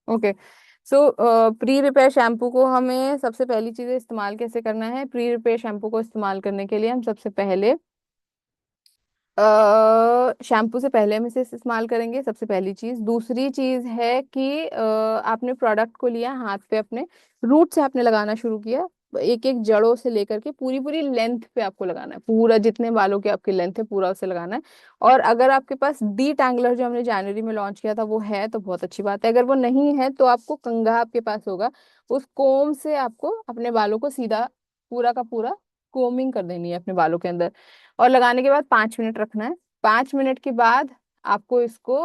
Okay. सो pre repair shampoo को हमें सबसे पहली चीज़ इस्तेमाल कैसे करना है? प्री रिपेयर शैम्पू को इस्तेमाल करने के लिए हम सबसे पहले शैम्पू से पहले हम इसे इस्तेमाल करेंगे, सबसे पहली चीज। दूसरी चीज है कि आपने प्रोडक्ट को लिया हाथ पे, अपने रूट से आपने लगाना शुरू किया। एक एक जड़ों से लेकर के पूरी पूरी लेंथ पे आपको लगाना है, पूरा जितने बालों की आपकी लेंथ है पूरा उसे लगाना है। और अगर आपके पास डी टैंगलर जो हमने जनवरी में लॉन्च किया था वो है तो बहुत अच्छी बात है। अगर वो नहीं है तो आपको कंघा आपके पास होगा, उस कोम से आपको अपने बालों को सीधा पूरा का पूरा कोमिंग कर देनी है अपने बालों के अंदर। और लगाने के बाद 5 मिनट रखना है। 5 मिनट के बाद आपको इसको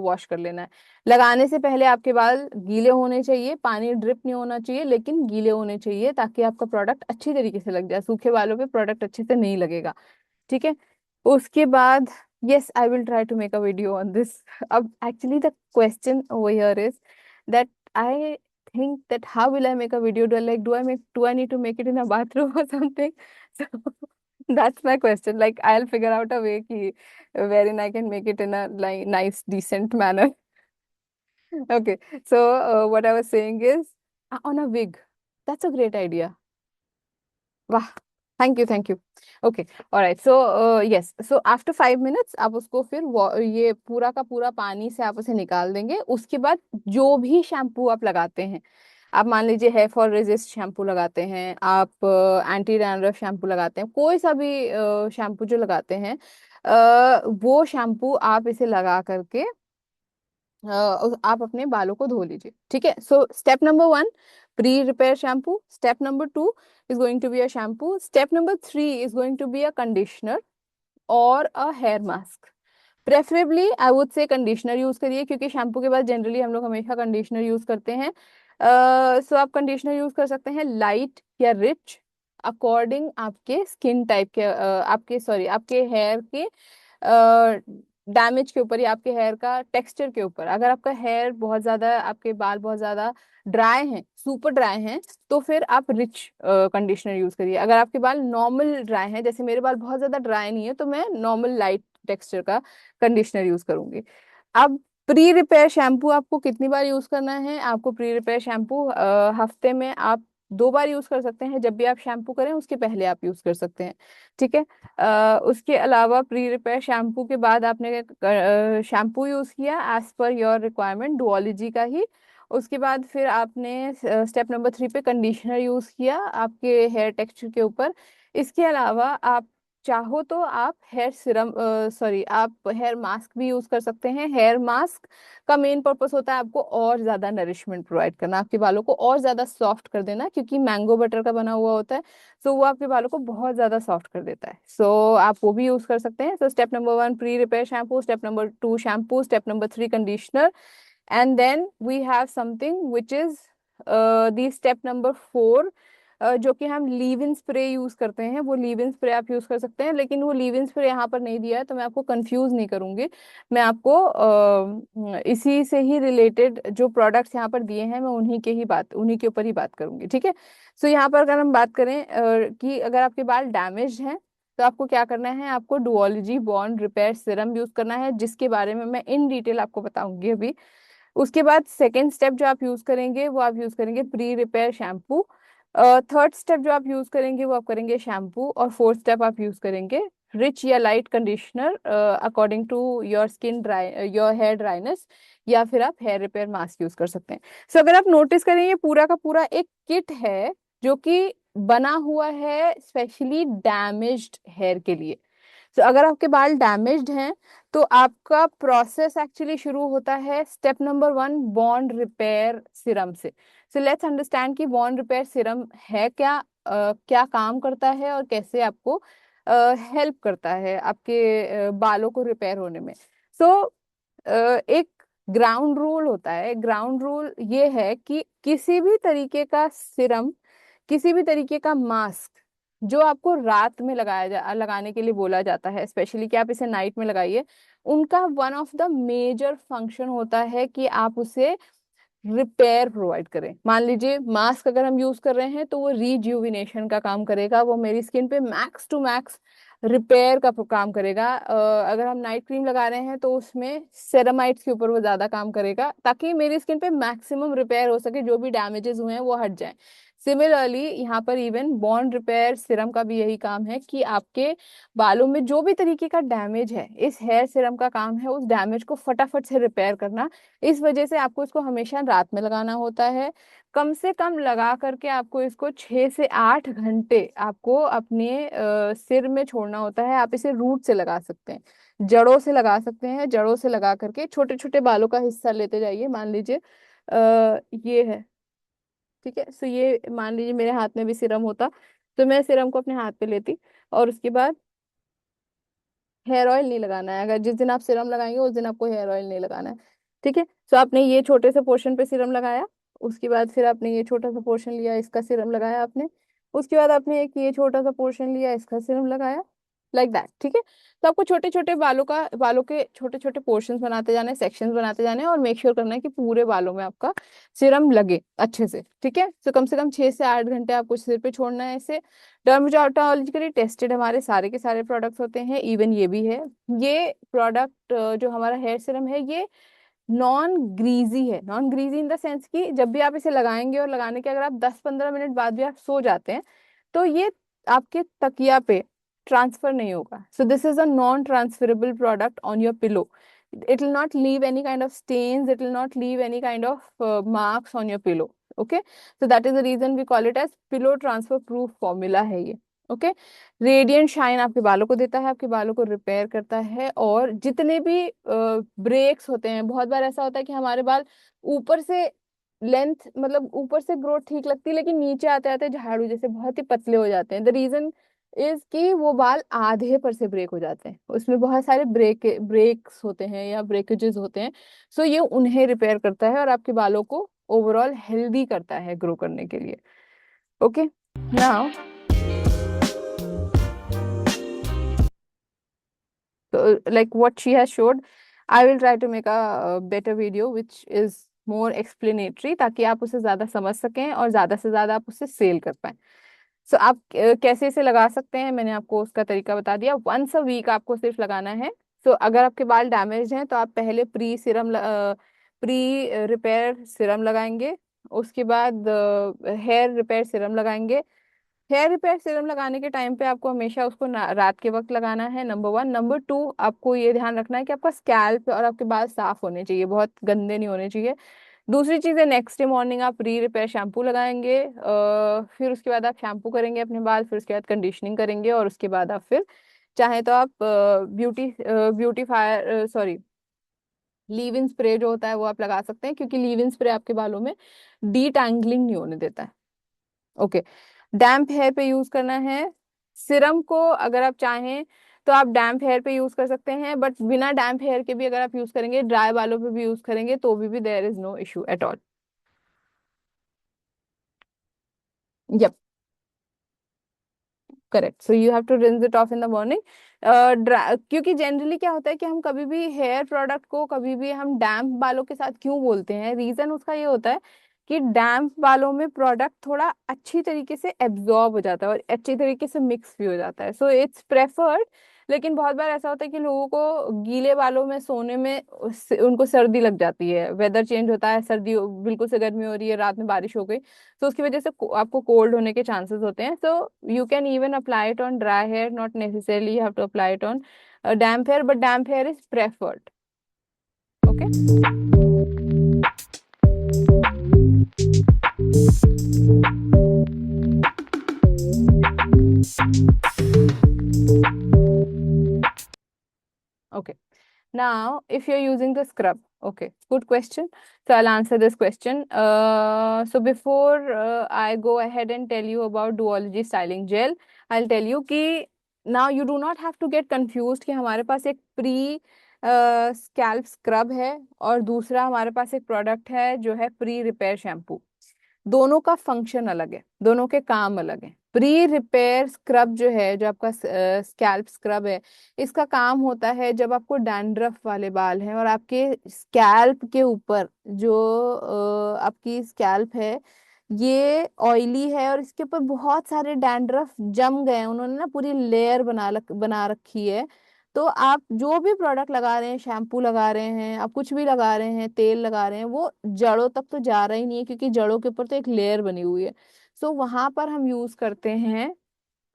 वॉश कर लेना है। लगाने से पहले आपके बाल गीले होने चाहिए, पानी ड्रिप नहीं होना चाहिए, लेकिन गीले होने चाहिए ताकि आपका प्रोडक्ट अच्छी तरीके से लग जाए। सूखे बालों पे प्रोडक्ट अच्छे से नहीं लगेगा। ठीक है। उसके बाद yes, I will try to make a video on this. अब actually the question over here is that I think that how will I make a video? Do I need to make it in a bathroom or something? So that's my question. Like I'll figure out a way ki, wherein I can make it in a like nice, decent manner. Okay. So what I was saying is on a wig. That's a great idea. वाह, thank you thank you. Okay, alright. So yes, so after 5 minutes आप उसको फिर ये पूरा का पूरा पानी से आप उसे निकाल देंगे। उसके बाद जो भी शैम्पू आप लगाते हैं, आप मान लीजिए हेयर फॉल रेजिस्ट शैम्पू लगाते हैं, आप एंटी डैंड्रफ शैम्पू लगाते हैं, कोई सा भी शैम्पू जो लगाते हैं, वो शैम्पू आप इसे लगा करके आप अपने बालों को धो लीजिए। ठीक है। So step number 1, pre repair shampoo. Step number 2 is going to be a shampoo. Step number 3 is going to be a conditioner और a hair mask. Preferably I would say conditioner use करिए, क्योंकि shampoo के बाद generally हम लोग हमेशा conditioner use करते हैं। सो आप कंडीशनर यूज कर सकते हैं लाइट या रिच, अकॉर्डिंग आपके स्किन टाइप के, आपके सॉरी आपके हेयर के डैमेज के ऊपर या आपके हेयर का टेक्सचर के ऊपर। अगर आपका हेयर बहुत ज्यादा, आपके बाल बहुत ज्यादा ड्राई हैं, सुपर ड्राई हैं, तो फिर आप रिच कंडीशनर यूज करिए। अगर आपके बाल नॉर्मल ड्राई हैं, जैसे मेरे बाल बहुत ज्यादा ड्राई नहीं है, तो मैं नॉर्मल लाइट टेक्सचर का कंडीशनर यूज करूंगी। अब प्री रिपेयर शैम्पू आपको कितनी बार यूज करना है? आपको प्री रिपेयर शैम्पू हफ्ते में आप 2 बार यूज कर सकते हैं। जब भी आप शैम्पू करें उसके पहले आप यूज कर सकते हैं। ठीक है। उसके अलावा प्री रिपेयर शैम्पू के बाद आपने शैम्पू यूज किया एज पर योर रिक्वायरमेंट, डुओलॉजी का ही। उसके बाद फिर आपने स्टेप नंबर 3 पे कंडीशनर यूज किया आपके हेयर टेक्सचर के ऊपर। इसके अलावा आप चाहो तो आप हेयर सिरम, सॉरी, आप हेयर मास्क भी यूज कर सकते हैं। हेयर मास्क का मेन पर्पस होता है आपको और ज्यादा नरिशमेंट प्रोवाइड करना, आपके बालों को और ज्यादा सॉफ्ट कर देना, क्योंकि मैंगो बटर का बना हुआ होता है। सो वो आपके बालों को बहुत ज्यादा सॉफ्ट कर देता है। सो आप वो भी यूज कर सकते हैं। So step number 1 pre repair shampoo, step number 2 shampoo, step number 3 conditioner, and then we have something which is the step number 4, जो कि हम लीव इन स्प्रे यूज करते हैं। वो लीव इन स्प्रे आप यूज कर सकते हैं, लेकिन वो लीव इन स्प्रे यहाँ पर नहीं दिया है तो मैं आपको कंफ्यूज नहीं करूंगी। मैं आपको इसी से ही रिलेटेड जो प्रोडक्ट्स यहाँ पर दिए हैं मैं उन्हीं के ऊपर ही बात करूंगी। ठीक है। सो यहाँ पर अगर हम बात करें कि अगर आपके बाल डैमेज हैं तो आपको क्या करना है? आपको डुओलॉजी बॉन्ड रिपेयर सीरम यूज करना है, जिसके बारे में मैं इन डिटेल आपको बताऊंगी अभी। उसके बाद सेकेंड स्टेप जो आप यूज करेंगे वो आप यूज करेंगे pre repair shampoo. Third step जो आप यूज करेंगे वो आप करेंगे शैम्पू। और फोर्थ स्टेप आप यूज करेंगे रिच या light conditioner according to your skin dry, your hair dryness, या फिर आप हेयर रिपेयर मास्क यूज कर सकते हैं। सो अगर आप नोटिस करें ये पूरा का पूरा एक किट है जो कि बना हुआ है स्पेशली डैमेज्ड हेयर के लिए। तो अगर आपके बाल डैमेज्ड हैं तो आपका प्रोसेस एक्चुअली शुरू होता है step number 1 bond repair Siram से। सो लेट्स अंडरस्टैंड कि बॉन्ड रिपेयर सिरम है क्या, क्या काम करता है और कैसे आपको हेल्प करता है आपके बालों को रिपेयर होने में। सो एक ग्राउंड रूल होता है। ग्राउंड रूल ये है कि किसी भी तरीके का सिरम, किसी भी तरीके का मास्क जो आपको रात में लगाने के लिए बोला जाता है, स्पेशली कि आप इसे नाइट में लगाइए, उनका one of the major function होता है कि आप उसे रिपेयर प्रोवाइड करें। मान लीजिए मास्क अगर हम यूज कर रहे हैं तो वो रिज्यूविनेशन का काम करेगा, वो मेरी स्किन पे मैक्स टू मैक्स रिपेयर का काम करेगा। अगर हम नाइट क्रीम लगा रहे हैं तो उसमें सेरामाइड्स के ऊपर वो ज्यादा काम करेगा, ताकि मेरी स्किन पे मैक्सिमम रिपेयर हो सके, जो भी डैमेजेस हुए हैं वो हट जाएं। सिमिलरली यहाँ पर इवन बॉन्ड रिपेयर सिरम का भी यही काम है कि आपके बालों में जो भी तरीके का डैमेज है, इस हेयर सिरम का काम है उस डैमेज को फटाफट से रिपेयर करना। इस वजह से आपको इसको हमेशा रात में लगाना होता है। कम से कम लगा करके आपको इसको 6 से 8 घंटे आपको अपने सिर में छोड़ना होता है। आप इसे रूट से लगा सकते हैं, जड़ों से लगा सकते हैं। जड़ों से लगा करके छोटे छोटे बालों का हिस्सा लेते जाइए। मान लीजिए ये है, ठीक है। सो ये मान लीजिए मेरे हाथ में भी सिरम होता, तो मैं सिरम को अपने हाथ पे लेती, और उसके बाद हेयर ऑयल नहीं लगाना है। अगर जिस दिन आप सिरम लगाएंगे उस दिन आपको हेयर ऑयल नहीं लगाना है, ठीक है। तो आपने ये छोटे से पोर्शन पे सिरम लगाया, उसके बाद फिर आपने ये छोटा सा पोर्शन लिया, इसका सिरम लगाया आपने, उसके बाद आपने एक ये छोटा सा पोर्शन लिया, इसका सिरम लगाया, लाइक दैट, ठीक है। तो आपको छोटे छोटे बालों के छोटे छोटे पोर्शंस बनाते जाने, सेक्शंस बनाते जाने, और मेक श्योर करना है कि पूरे बालों में आपका सिरम लगे अच्छे से, ठीक है। तो कम से कम 6 से 8 घंटे आपको सिर पे छोड़ना है इसे। डर्मेटोलॉजिकली टेस्टेड हमारे सारे के सारे प्रोडक्ट्स होते हैं, इवन ये भी है। ये प्रोडक्ट जो हमारा हेयर सीरम है, ये नॉन ग्रीजी है। Non greasy in the sense कि जब भी आप इसे लगाएंगे और लगाने के अगर आप 10-15 मिनट बाद भी आप सो जाते हैं, तो ये आपके तकिया पे ट्रांसफर नहीं होगा। सो this is a non transferable product on your pillow. It will not leave any kind of stains, it will not leave any kind of marks on your pillow. Okay, so that is the reason we call it as pillow transfer proof formula है ये। Okay, radiant shine आपके बालों को देता है, आपके बालों को रिपेयर करता है, और जितने भी ब्रेक्स होते हैं, बहुत बार ऐसा होता है कि हमारे बाल ऊपर से लेंथ, मतलब ऊपर से ग्रोथ ठीक लगती है, लेकिन नीचे आते आते झाड़ू जैसे बहुत ही पतले हो जाते हैं। द रीजन इज कि वो बाल आधे पर से ब्रेक हो जाते हैं, उसमें बहुत सारे ब्रेक्स होते हैं या ब्रेकेजेस होते हैं। सो ये उन्हें रिपेयर करता है और आपके बालों को ओवरऑल हेल्दी करता है ग्रो करने के लिए। Okay, now so like what she has showed, I will try to make a better video which is more explanatory, ताकि आप उसे ज्यादा समझ सकें और ज्यादा से ज्यादा आप उसे सेल कर पाएं। सो आप कैसे इसे लगा सकते हैं, मैंने आपको उसका तरीका बता दिया। वंस अ वीक आपको सिर्फ लगाना है। सो अगर आपके बाल डैमेज हैं तो आप पहले प्री रिपेयर सिरम लगाएंगे, उसके बाद हेयर रिपेयर सिरम लगाएंगे। हेयर रिपेयर सीरम लगाने के टाइम पे आपको हमेशा उसको रात के वक्त लगाना है, नंबर 1। नंबर 2, आपको ये ध्यान रखना है कि आपका स्कैल्प और आपके बाल साफ होने चाहिए, बहुत गंदे नहीं होने चाहिए। दूसरी चीज है, नेक्स्ट डे मॉर्निंग आप प्री रिपेयर शैम्पू लगाएंगे, फिर उसके बाद आप शैम्पू करेंगे अपने बाल, फिर उसके बाद कंडीशनिंग करेंगे, और उसके बाद आप फिर चाहे तो आप ब्यूटीफायर सॉरी लीव इन स्प्रे जो होता है वो आप लगा सकते हैं, क्योंकि लीव इन स्प्रे आपके बालों में डीटैंगलिंग नहीं होने देता है। ओके, डैम्प हेयर पे यूज करना है सिरम को। अगर आप चाहें तो आप डैम्प हेयर पे यूज कर सकते हैं, बट बिना डैम्प हेयर के भी अगर आप यूज करेंगे, ड्राई बालों पे भी यूज करेंगे, तो भी there is no issue at all. Yup, correct. So you have to rinse it off in the morning. क्योंकि जनरली क्या होता है कि हम कभी भी हेयर प्रोडक्ट को कभी भी हम डैम्प बालों के साथ क्यों बोलते हैं, रीजन उसका ये होता है कि डैम्प बालों में प्रोडक्ट थोड़ा अच्छी तरीके से एब्जॉर्ब हो जाता है और अच्छी तरीके से मिक्स भी हो जाता है। So it's preferred. लेकिन बहुत बार ऐसा होता है कि लोगों को गीले बालों में सोने में उनको सर्दी लग जाती है, वेदर चेंज होता है, बिल्कुल से गर्मी हो रही है, रात में बारिश हो गई, तो उसकी वजह से आपको कोल्ड होने के चांसेस होते हैं। So you can even apply it on dry hair, not necessarily you have to apply it on damp hair, but damp hair is preferred. Okay, okay. Now, if you're using the scrub, okay, good question. So I'll answer this question. So before I go ahead and tell you about Duology Styling Gel, I'll tell you कि now you do not have to get confused कि हमारे पास एक pre scalp scrub है और दूसरा हमारे पास एक product है जो है प्री रिपेयर शैम्पू। दोनों का फंक्शन अलग है, दोनों के काम अलग है। प्री रिपेयर स्क्रब जो है, जो आपका स्कैल्प स्क्रब है, इसका काम होता है जब आपको डैंड्रफ वाले बाल हैं और आपके स्कैल्प के ऊपर जो आपकी स्कैल्प है, ये ऑयली है और इसके ऊपर बहुत सारे डैंड्रफ जम गए हैं, उन्होंने ना पूरी लेयर बना रखी है। तो आप जो भी प्रोडक्ट लगा रहे हैं, शैम्पू लगा रहे हैं, आप कुछ भी लगा रहे हैं, तेल लगा रहे हैं, वो जड़ों तक तो जा रहा ही नहीं है, क्योंकि जड़ों के ऊपर तो एक लेयर बनी हुई है। सो वहां पर हम यूज करते हैं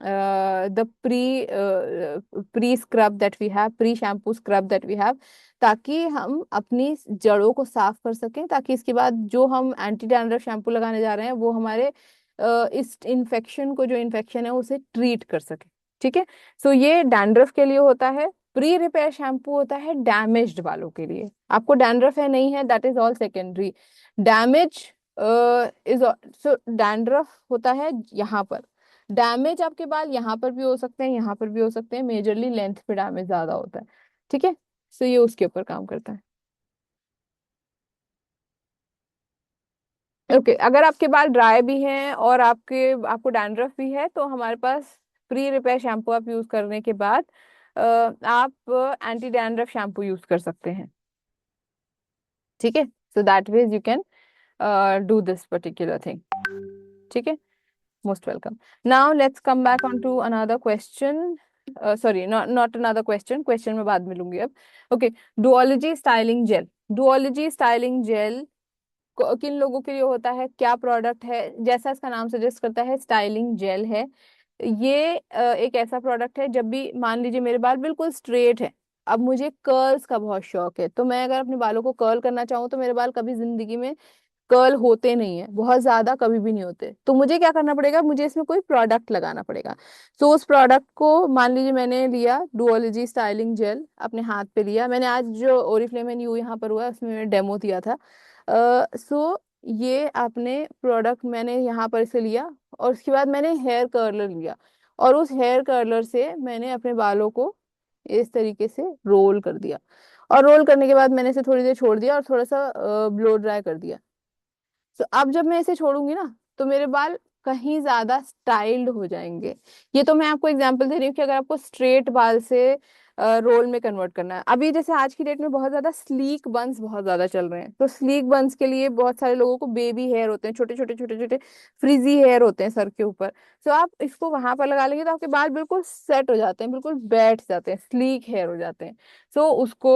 the pre scrub that we have, pre shampoo scrub that we have, ताकि हम अपनी जड़ों को साफ कर सकें, ताकि इसके बाद जो हम एंटी डैंड्रफ शैम्पू लगाने जा रहे हैं वो हमारे इस इन्फेक्शन को, जो इन्फेक्शन है उसे ट्रीट कर सके। ठीक है। सो ये डैंड्रफ के लिए होता है। प्री रिपेयर शैम्पू होता है डैमेज्ड बालों के लिए। आपको डैंड्रफ है नहीं है, that is all secondary. Damage is, so dandruff होता है यहाँ पर। डैमेज आपके बाल यहाँ पर भी हो सकते हैं, यहाँ पर भी हो सकते हैं, मेजरली लेंथ पे डैमेज ज्यादा होता है। ठीक है। सो ये उसके ऊपर काम करता है। ओके, अगर आपके बाल ड्राई भी हैं और आपको डैंड्रफ भी है, तो हमारे पास प्री रिपेयर शैम्पू आप यूज करने के बाद आप एंटी डैंड्रफ शैम्पू यूज कर सकते हैं। ठीक है। So that ways you can do this particular thing. ठीक है। Most welcome. Now let's come back on to another question. Sorry, not another question. Question मैं बाद में लूंगी अब। Okay, duology styling gel. Duology styling gel किन लोगों के लिए होता है, क्या प्रोडक्ट है? जैसा इसका नाम सजेस्ट करता है, स्टाइलिंग जेल है। ये एक ऐसा प्रोडक्ट है, जब भी मान लीजिए मेरे बाल बिल्कुल स्ट्रेट है, अब मुझे कर्ल्स का बहुत शौक है, तो मैं अगर अपने बालों को कर्ल करना चाहूँ, तो मेरे बाल कभी जिंदगी में कर्ल होते नहीं है, बहुत ज्यादा कभी भी नहीं होते, तो मुझे क्या करना पड़ेगा, मुझे इसमें कोई प्रोडक्ट लगाना पड़ेगा। तो उस प्रोडक्ट को मान लीजिए मैंने लिया डुओलॉजी स्टाइलिंग जेल, अपने हाथ पे लिया मैंने। आज जो ओरिफ्लेम यू यहाँ पर हुआ है, उसमें मैंने डेमो दिया था। सो ये आपने प्रोडक्ट मैंने यहाँ पर से लिया, और उसके बाद मैंने हेयर कर्लर लिया, और उस हेयर कर्लर से मैंने अपने बालों को इस तरीके से रोल कर दिया। और रोल करने के बाद मैंने इसे थोड़ी देर छोड़ दिया और थोड़ा सा ब्लो ड्राई कर दिया। तो अब जब मैं इसे छोड़ूंगी ना, तो मेरे बाल कहीं ज्यादा स्टाइल्ड हो जाएंगे। ये तो मैं आपको एग्जांपल दे रही हूँ कि अगर आपको स्ट्रेट बाल से रोल में कन्वर्ट करना है, अभी जैसे आज की डेट में बहुत ज्यादा स्लीक बन्स बहुत ज्यादा चल रहे हैं, तो स्लीक बन्स के लिए बहुत सारे लोगों को बेबी हेयर होते हैं, छोटे छोटे छोटे छोटे फ्रिजी हेयर होते हैं सर के ऊपर। तो आप इसको वहां पर लगा लेंगे, तो आपके बाल बिल्कुल सेट हो जाते हैं, बिल्कुल बैठ जाते हैं, स्लीक हेयर हो जाते हैं। सो उसको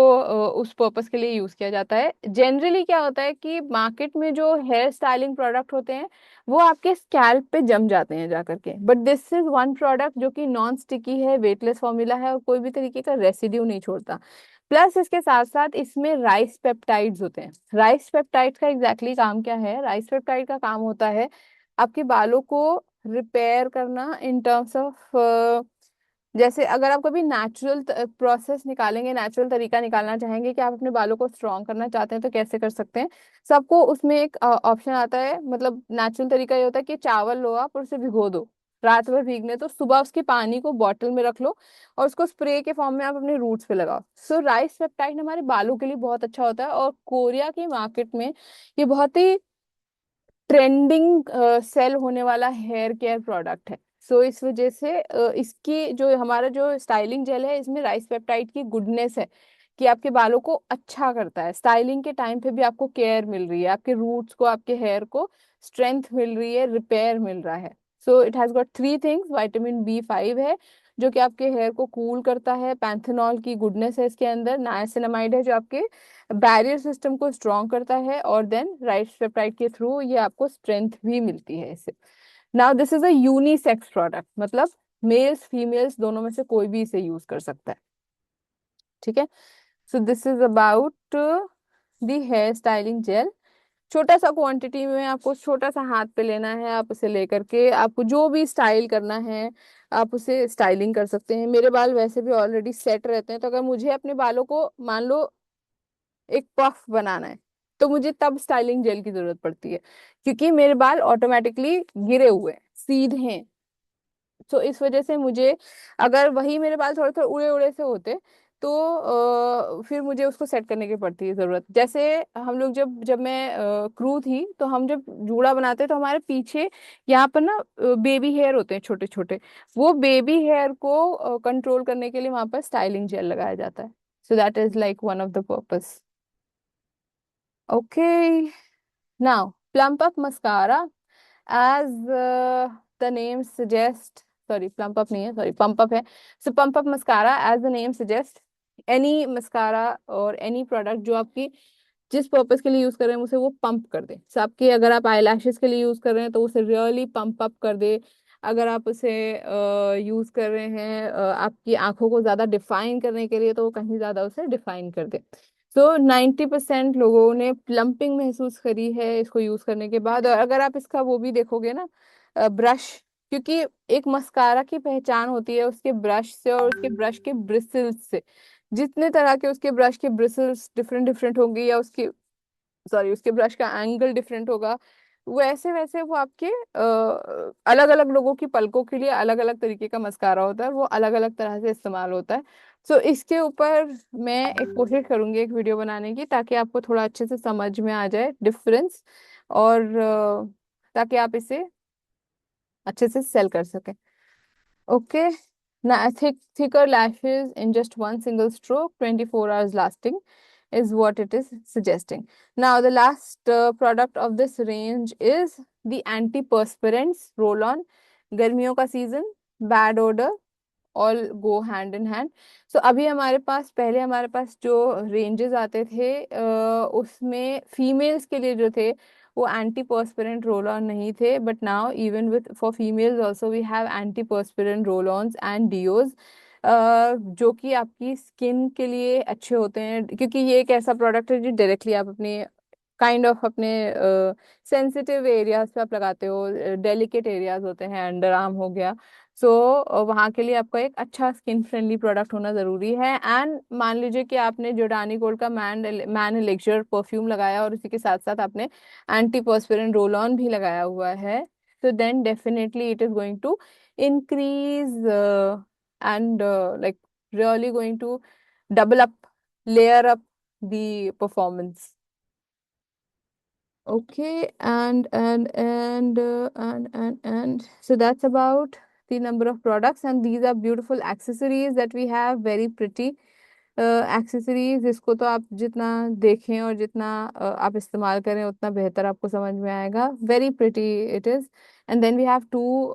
उस पर्पस के लिए यूज किया जाता है। जनरली क्या होता है कि मार्केट में जो हेयर स्टाइलिंग प्रोडक्ट होते हैं, वो आपके स्कैल्प पे जम जाते हैं जा करके, but this is one product जो कि नॉन स्टिकी है, वेटलेस फॉर्मूला है, और कोई भी तरीके का रेसिड्यू नहीं छोड़ता। प्लस इसके साथ साथ इसमें राइस पेप्टाइड्स होते हैं। राइस पेप्टाइड्स का एग्जैक्टली काम क्या है? राइस पेप्टाइड का काम होता है आपके बालों को रिपेयर करना, इन टर्म्स ऑफ जैसे अगर आप कभी नेचुरल प्रोसेस निकालेंगे, नेचुरल तरीका निकालना चाहेंगे कि आप अपने बालों को स्ट्रॉन्ग करना चाहते हैं, तो कैसे कर सकते हैं? सबको उसमें एक ऑप्शन आता है। मतलब नेचुरल तरीका ये होता है कि चावल लो आप और उसे भिगो दो, रात भर भीगने, तो सुबह उसके पानी को बॉटल में रख लो और उसको स्प्रे के फॉर्म में आप अपने रूट्स पे लगाओ। सो राइस पेप्टाइड हमारे बालों के लिए बहुत अच्छा होता है, और कोरिया की मार्केट में ये बहुत ही ट्रेंडिंग सेल होने वाला हेयर केयर प्रोडक्ट है। सो इस वजह से इसकी जो हमारा जो स्टाइलिंग जेल है, इसमें राइस पेप्टाइड की गुडनेस है कि आपके बालों को अच्छा करता है, स्टाइलिंग के टाइम पे भी आपको केयर मिल रही है, आपके रूट्स को, आपके हेयर को स्ट्रेंथ मिल रही है, रिपेयर मिल रहा है। So it has got three things. Vitamin B5 है जो कि आपके हेयर को कूल करता है, पैंथेनॉल की गुडनेस है इसके अंदर, नायासिनामाइड है जो आपके बैरियर सिस्टम को स्ट्रॉन्ग करता है, और देन राइट पेप्टाइड के थ्रू ये आपको स्ट्रेंथ भी मिलती है इससे। Now this is a unisex product, मतलब मेल्स फीमेल्स दोनों में से कोई भी इसे यूज कर सकता है। ठीक है। So this is about the hair styling gel. छोटा सा क्वांटिटी में आपको छोटा सा हाथ पे लेना है, आप उसे लेकर के आपको जो भी स्टाइल करना है आप उसे स्टाइलिंग कर सकते हैं। मेरे बाल वैसे भी ऑलरेडी सेट रहते हैं, तो अगर मुझे अपने बालों को मान लो एक पफ बनाना है, तो मुझे तब स्टाइलिंग जेल की जरूरत पड़ती है, क्योंकि मेरे बाल ऑटोमेटिकली गिरे हुए हैं, सीधे हैं। तो इस वजह से मुझे, अगर वही मेरे बाल थोड़े थोड़े उड़े उड़े से होते, तो फिर मुझे उसको सेट करने की पड़ती है जरूरत। जैसे हम लोग जब जब मैं क्रू थी, तो हम जब जूड़ा बनाते तो हमारे पीछे यहाँ पर ना बेबी हेयर होते हैं छोटे छोटे, वो बेबी हेयर को कंट्रोल करने के लिए वहां पर स्टाइलिंग जेल लगाया जाता है। So that is like one of the purpose. Okay. Now plump up mascara. As the name suggest, sorry plump up नहीं है, सॉरी पंप अप है। So pump up mascara, as the name suggest, any mascara और any product जो आपकी जिस purpose के लिए use कर रहे हैं उसे वो पंप कर दे। सो आपकी, अगर आप आई लैशेस के लिए यूज कर रहे हैं तो उसे रियली पंप अप कर दे। अगर आप उसे यूज कर रहे हैं आपकी आंखों को ज्यादा डिफाइन करने के लिए, तो वो कहीं ज्यादा उसे डिफाइन कर दे। सो 90% लोगों ने प्लम्पिंग महसूस करी है इसको यूज करने के बाद। और अगर आप इसका वो भी देखोगे ना, ब्रश, क्योंकि एक मस्कारा की पहचान होती है उसके ब्रश से और उसके ब्रश के ब्रिसल्स से। जितने तरह के उसके ब्रश के ब्रिसल्स डिफरेंट डिफरेंट होंगे, या उसके, सॉरी, उसके ब्रश का एंगल डिफरेंट होगा, वैसे वैसे वो आपके अलग अलग लोगों की पलकों के लिए अलग अलग तरीके का मस्कारा होता है, वो अलग अलग तरह से इस्तेमाल होता है। सो इसके ऊपर मैं एक कोशिश करूंगी एक वीडियो बनाने की, ताकि आपको थोड़ा अच्छे से समझ में आ जाए डिफरेंस, और ताकि आप इसे अच्छे से सेल कर सकें। Okay. Now, thicker lashes in just one single stroke, 24 hours lasting, is what it is suggesting. Now, the last product of this range is the antiperspirants roll-on. गर्मियों का season, bad odor, all go hand in hand. So अभी हमारे पास, पहले हमारे पास जो ranges आते थे उसमें फीमेल्स के लिए जो थे वो एंटी पर्सपिरेंट रोल ऑन नहीं थे, but now even with for females also we have antiperspirant roll ons and deos, जो कि आपकी स्किन के लिए अच्छे होते हैं, क्योंकि ये एक ऐसा प्रोडक्ट है जो डायरेक्टली आप अपने अपने सेंसिटिव एरियाज पे आप लगाते हो, डेलिकेट एरियाज होते हैं, अंडर आर्म हो गया। सो वहाँ के लिए आपका एक अच्छा स्किन फ्रेंडली प्रोडक्ट होना जरूरी है। एंड मान लीजिए कि आपने जोडानी गोल्ड का मैन एलेक्सर परफ्यूम लगाया और उसी के साथ साथ आपने एंटी पर्सपिरेंट रोल ऑन भी लगाया हुआ है, तो then definitely it is going to increase and like really going to double up, layer up the performance. Okay, and so that's about the number of products, and these are beautiful accessories that we have, very pretty accessories. इसको तो आप जितना देखें और जितना आप इस्तेमाल करें उतना बेहतर आपको समझ में आएगा। Very pretty it is. And then we have two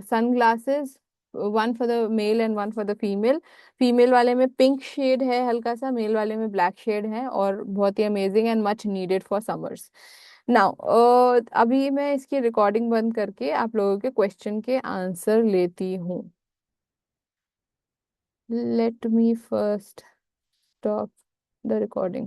sunglasses, one for the male and one for the female. Female वाले में पिंक शेड है हल्का सा, मेल वाले में ब्लैक शेड है, और बहुत ही amazing and much needed for summers. Now अभी मैं इसकी रिकॉर्डिंग बंद करके आप लोगों के क्वेश्चन के आंसर लेती हूँ। Let me first stop the recording.